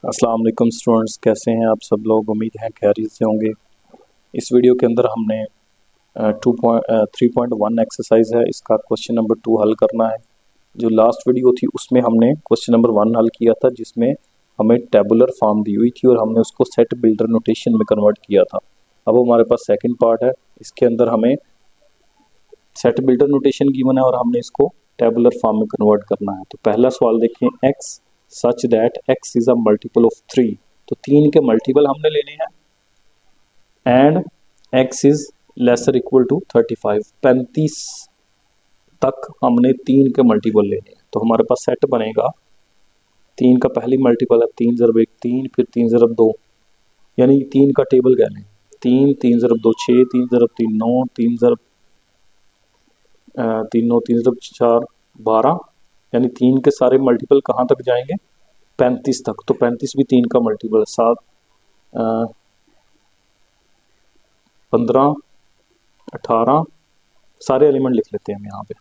अस्सलाम वालेकुम स्टूडेंट्स, कैसे हैं आप सब लोग। उम्मीद है खैरियत से होंगे। इस वीडियो के अंदर हमने 3.1 एक्सरसाइज है, इसका क्वेश्चन नंबर 2 हल करना है। जो लास्ट वीडियो थी उसमें हमने क्वेश्चन नंबर 1 हल किया था, जिसमें हमें टेबुलर फॉर्म दी हुई थी और हमने उसको सेट बिल्डर नोटेशन में कन्वर्ट किया था। अब हमारे पास सेकंड पार्ट है, इसके अंदर हमें सेट बिल्डर नोटेशन गिवन है और हमने इसको टेबुलर फॉर्म में कन्वर्ट करना है। तो पहला सवाल देखें, X such that X is a multiple of 3। तो 3 के मल्टीपल हमने लेने हैं and X is lesser equal to 35। 35 तक हमने 3 के मल्टीपल लेने हैं। तो हमारे पास सेट बनेगा, 3 का पहली मल्टीपल है 3 ज़रब 1 3, फिर 3 ज़रब 2, यानी 3 का टेबल कह लें। 3 3 ज़रब 2 6, 3 ज़रब 3 9, 3 ज़रब 3 9 3 ज़रब 4 12, यानी 3 के सारे मल्टीपल कहाँ तक जाएंगे, 35 तक। तो 35 भी 3 का मल्टीपल है। 7 15 18, सारे एलिमेंट लिख लेते हैं हम यहाँ पे।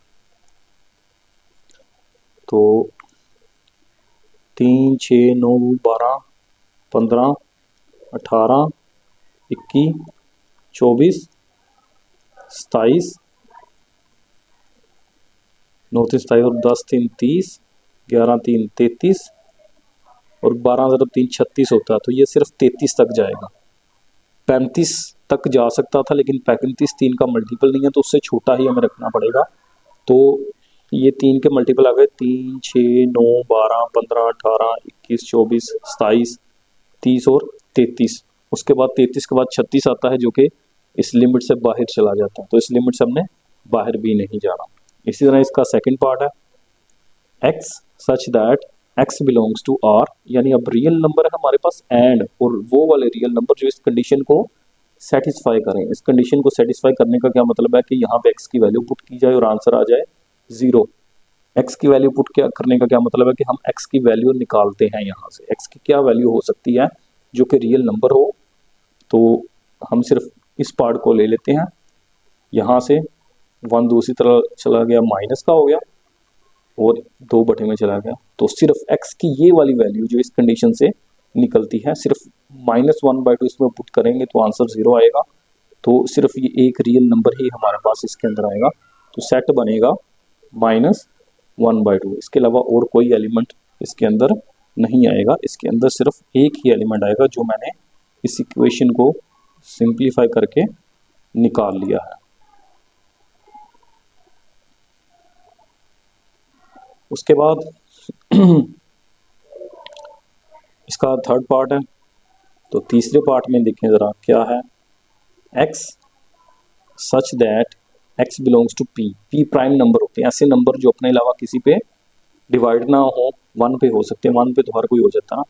तो 3 6 9 12 15 18 21 24 27 9 3 27 और 10 3 30, 11 3 33 और 12 ज़रब 3 36 होता है। तो ये सिर्फ 33 तक जाएगा। 35 तक जा सकता था, लेकिन 35 3 का मल्टीपल नहीं है, तो उससे छोटा ही हमें रखना पड़ेगा। तो ये 3 के मल्टीपल आ गए 3 6 9 12 15 18 21 24 27 30 और 33। उसके बाद 33 के बाद 36 आता है, जो कि इस लिमिट से बाहर चला जाता है। तो इस लिमिट से हमने बाहर भी नहीं जाना। इसी तरह इसका सेकंड पार्ट है, X such that X belongs to R, यानी अब रियल नंबर है हमारे पास एंड, और वो वाले रियल नंबर जो इस कंडीशन को सेटिस्फाई करें। इस कंडीशन को सेटिस्फाई करने का क्या मतलब है कि यहाँ पे एक्स की वैल्यू पुट की जाए और आंसर आ जाए 0। एक्स की वैल्यू पुट क्या करने का क्या मतलब है कि हम एक्स की वैल्यू निकालते हैं। यहाँ से एक्स की क्या वैल्यू हो सकती है जो कि रियल नंबर हो। तो हम सिर्फ इस पार्ट को ले लेते हैं, यहाँ से 1 दूसरी तरफ चला गया, माइनस का हो गया और 2 बटे में चला गया। तो सिर्फ एक्स की ये वाली वैल्यू जो इस कंडीशन से निकलती है, सिर्फ -1/2 इसमें पुट करेंगे तो आंसर 0 आएगा। तो सिर्फ ये एक रियल नंबर ही हमारे पास इसके अंदर आएगा। तो सेट बनेगा -1/2, इसके अलावा और कोई एलिमेंट इसके अंदर नहीं आएगा। इसके अंदर सिर्फ एक ही एलिमेंट आएगा, जो मैंने इस इक्वेशन को सिंप्लीफाई करके निकाल लिया है। उसके बाद इसका थर्ड पार्ट है। तो तीसरे पार्ट में देखें ज़रा क्या है, X such that X belongs to P. P prime number होते हैं ऐसे नंबर जो अपने अलावा किसी पे डिवाइड ना हो। 1 पे हो सकते हैं, 1 पे तो हर कोई हो जाता है ना।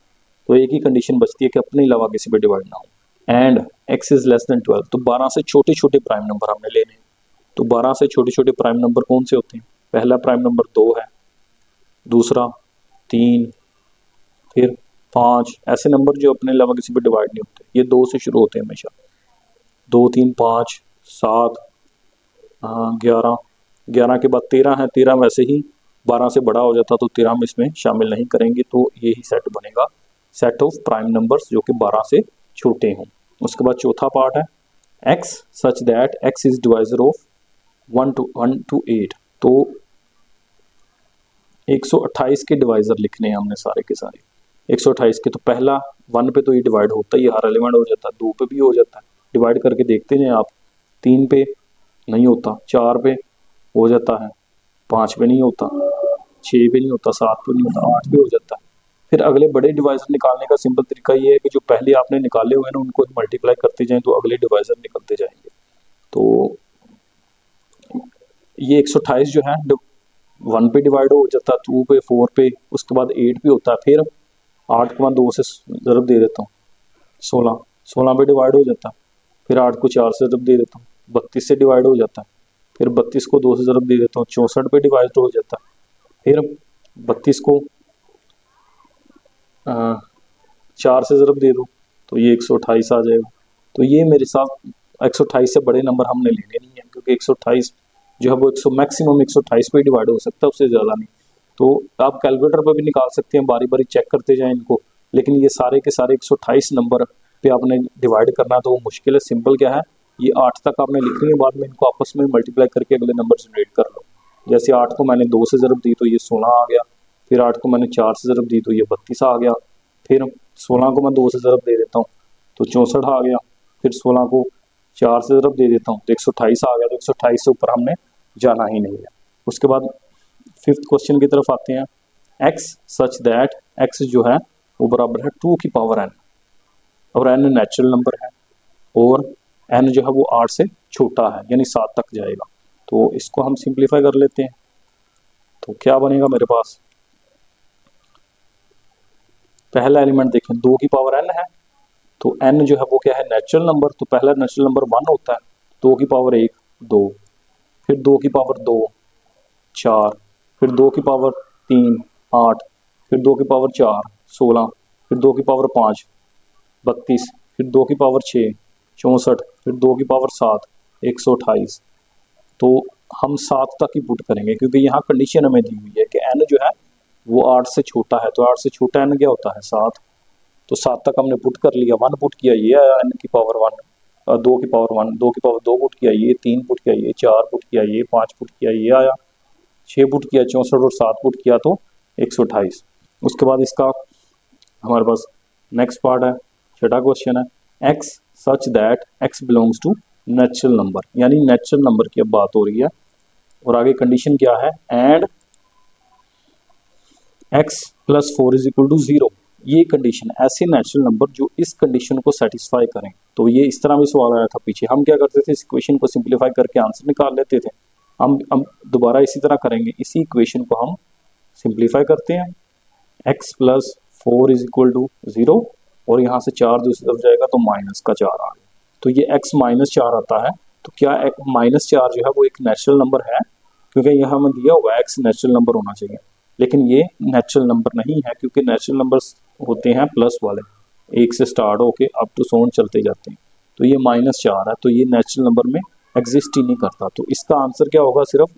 तो एक ही कंडीशन बचती है कि अपने अलावा किसी पे डिवाइड ना हो। And X is less than 12, तो 12 से छोटे छोटे प्राइम नंबर हमने लेने हैं। तो 12 से छोटे छोटे प्राइम नंबर कौन से होते हैं, पहला प्राइम नंबर 2 है, दूसरा 3, फिर 5, ऐसे नंबर जो अपने अलावा किसी पे डिवाइड नहीं होते। ये 2 से शुरू होते हैं हमेशा, 2 3 5 7 11, 11 के बाद 13 है। 13 वैसे ही 12 से बड़ा हो जाता, तो 13 हम इसमें शामिल नहीं करेंगे। तो ये ही सेट बनेगा, सेट ऑफ प्राइम नंबर्स जो कि 12 से छोटे हों। उसके बाद चौथा पार्ट है, X such that X is divisor of 1 to 8। तो 128 के डिवाइजर लिखने हैं हमने सारे के सारे। 128 के, तो पहला 1 पे तो ये डिवाइड होता ही, हर एलिमेंट हो जाता है। 2 पे भी हो जाता है, डिवाइड करके देखते हैं आप। 3 पे नहीं होता, 4 पे हो जाता है, 5 पे नहीं होता, 6 पे नहीं होता, 7 पे नहीं होता, 8 पे हो जाता है। फिर अगले बड़े डिवाइजर निकालने का सिंपल तरीका ये है कि जो पहले आपने निकाले हुए हैं ना, उनको मल्टीप्लाई करते जाएं तो अगले डिवाइजर निकलते जाएंगे। तो ये 128 जो है 1 पे डिवाइड हो जाता है, 2 पे, 4 पे, उसके बाद 8 पे होता है। फिर 8 को मैं 2 से ज़रब दे देता हूँ, 16 पे डिवाइड हो जाता है। फिर 8 को 4 से ज़रब दे देता हूँ, 32 से डिवाइड हो जाता है। फिर 32 को 2 से ज़रब दे देता हूँ, 64 पे डिवाइड हो जाता है। फिर 32 को 4 से ज़रब दे दो तो ये 128 आ जाएगा। तो ये मेरे साथ 128 से बड़े नंबर हमने लेने नहीं है, क्योंकि 128 जो है वो मैक्सिमम 128 पे डिवाइड हो सकता है, उससे ज़्यादा नहीं। तो आप कैलकुलेटर पर भी निकाल सकते हैं, बारी बारी चेक करते जाएं इनको। लेकिन ये सारे के सारे 128 नंबर पे आपने डिवाइड करना है तो वो मुश्किल है। सिंपल क्या है, ये 8 तक आपने लिखनी है, बाद में इनको आपस में मल्टीप्लाई करके अगले नंबर जनरेट कर लो। जैसे 8 को मैंने 2 से ज़रब दी तो ये 16 आ गया, फिर 8 को मैंने 4 से ज़रब दी तो ये 32 आ गया, फिर 16 को मैं 2 से ज़रब दे देता हूँ तो 64 आ गया, फिर 16 को 4 से ज़रब दे देता हूँ तो 128 आ गया। तो 128 से ऊपर हमने जाना ही नहीं है। उसके बाद 5th क्वेश्चन की तरफ आते हैं। x सच दैट x जो है वो बराबर है 2 की पावर n, और n नेचुरल नंबर है और n जो है वो 8 से छोटा है यानी 7 तक जाएगा। तो इसको हम सिंप्लीफाई कर लेते हैं। तो क्या बनेगा मेरे पास, पहला एलिमेंट देखें 2 की पावर n है, तो n जो है वो क्या है नेचुरल नंबर, तो पहला नेचुरल नंबर 1 होता है, 2 की पावर 1 2, फिर 2 की पावर 2 4, फिर 2 की पावर 3 8, फिर 2 की पावर 4 16, फिर 2 की पावर 5 32, फिर 2 की पावर 6 64, फिर 2 की पावर 7 128। तो हम 7 तक ही पुट करेंगे क्योंकि यहाँ कंडीशन हमें दी हुई है कि n जो है वो 8 से छोटा है, तो 8 से छोटा n क्या होता है 7। तो 7 तक हमने पुट कर लिया, 1 पुट किया ये आया n की पावर 1, 2 की पावर 1, 2 की पावर 2 पुट किया ये, 3 पुट किया ये, 4 पुट किया ये, 5 पुट किया ये आया, 6 पुट किया 64 और 7 पुट किया तो 128। उसके बाद इसका हमारे पास नेक्स्ट पार्ट है, छठा क्वेश्चन है x such that x belongs to natural number, यानी नेचुरल नंबर की अब बात हो रही है। और आगे कंडीशन क्या है, and x plus 4 is equal to 0। ये कंडीशन ऐसे नेचुरल नंबर जो इस कंडीशन को सेटिस्फाई करें। तो ये इस तरह भी सवाल आया था पीछे, हम क्या करते थे इस इक्वेशन को सिंप्लीफाई करके आंसर निकाल लेते थे। हम दोबारा इसी तरह करेंगे, इसी इक्वेशन को हम सिंप्लीफाई करते हैं, x plus 4 is equal to 0 और यहाँ से 4 दूसरी तरफ जाएगा तो माइनस का 4 आ गया, तो ये x माइनस 4 आता है। तो क्या माइनस 4 जो है वो एक नेचुरल नंबर है, क्योंकि यहाँ हमें दिया हुआ है x नेचुरल नंबर होना चाहिए, लेकिन ये नेचुरल नंबर नहीं है क्योंकि नेचुरल नंबर्स होते हैं प्लस वाले, 1 से स्टार्ट होके अप टू 100 चलते जाते हैं। तो ये माइनस 4 है, तो ये नेचुरल नंबर में एग्जिस्ट ही नहीं करता। तो इसका आंसर क्या होगा, सिर्फ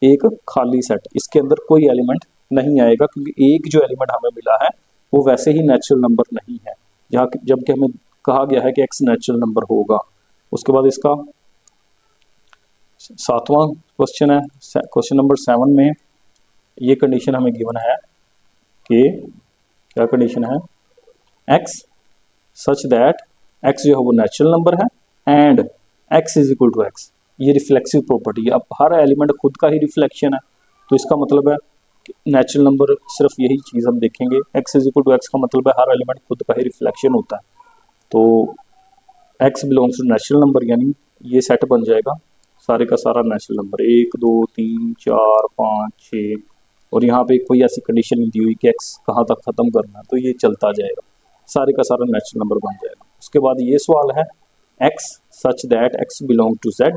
एक खाली सेट, इसके अंदर कोई एलिमेंट नहीं आएगा क्योंकि एक जो एलिमेंट हमें मिला है वो वैसे ही नेचुरल नंबर नहीं है, जहाँ जबकि हमें कहा गया है कि x नेचुरल नंबर होगा। उसके बाद इसका 7वां क्वेश्चन है, क्वेश्चन नंबर 7 में ये कंडीशन हमें गिवन है कि क्या कंडीशन है, x सच दैट x जो है वो नेचुरल नंबर है and x is equal to x। ये रिफ्लेक्सिव प्रॉपर्टी है, अब हर एलिमेंट खुद का ही रिफ्लेक्शन है, तो इसका मतलब है नेचुरल नंबर सिर्फ यही चीज़ हम देखेंगे, x is equal to x का मतलब है हर एलिमेंट खुद का ही रिफ्लेक्शन होता है। तो x belongs to natural number, यानी ये सेट बन जाएगा सारे का सारा नेचुरल नंबर, 1 2 3 4 5 6, और यहाँ पे कोई ऐसी कंडीशन नहीं दी हुई कि x कहाँ तक ख़त्म करना है, तो ये चलता जाएगा, सारे का सारा नेचुरल नंबर बन जाएगा। उसके बाद ये सवाल है x such that x belong to z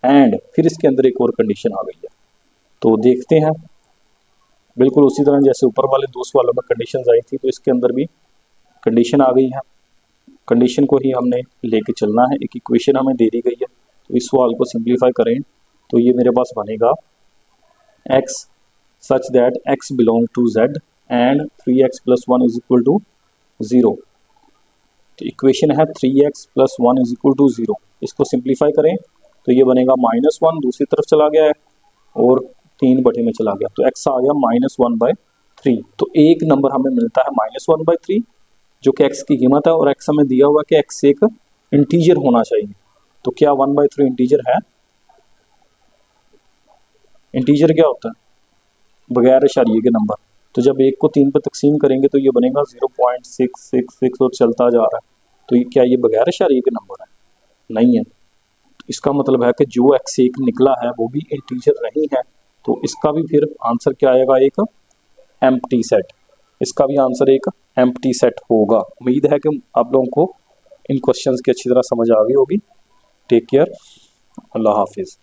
and, फिर इसके अंदर एक और कंडीशन आ गई है, तो देखते हैं। बिल्कुल उसी तरह जैसे ऊपर वाले 2 सवालों में कंडीशन आई थी, तो इसके अंदर भी कंडीशन आ गई है, कंडीशन को ही हमने लेके चलना है। एक इक्वेशन हमें दे दी गई है, तो इस सवाल को सिंप्लीफाई करें तो ये मेरे पास बनेगा x such that x belong to z and 3x plus 1 is equal to 0। तो इक्वेशन है 3x plus 1 is equal to 0। इसको सिंप्लीफाई करें तो ये बनेगा -1 दूसरी तरफ चला गया है और 3 बटे में चला गया, तो x आ गया -1/3। तो एक नंबर हमें मिलता है -1/3 जो कि x की कीमत है, और x हमें दिया हुआ कि x एक इंटीजर होना चाहिए। तो क्या 1/3 इंटीजर है? इंटीजर क्या होता है? बगैर इशारिये के नंबर। तो जब एक को 3 पर तकसीम करेंगे तो ये बनेगा 0.666 और चलता जा रहा है, तो ये क्या ये बगैर इशारिये के नंबर है? नहीं है। तो इसका मतलब है कि जो x एक निकला है वो भी इंटीजर नहीं है, तो इसका भी फिर आंसर क्या आएगा, एक एम्प्टी सेट। इसका भी आंसर एक एम्प्टी सेट होगा। उम्मीद है कि आप लोगों को इन क्वेश्चंस की अच्छी तरह समझ आ गई होगी। टेक केयर, अल्लाह हाफिज़।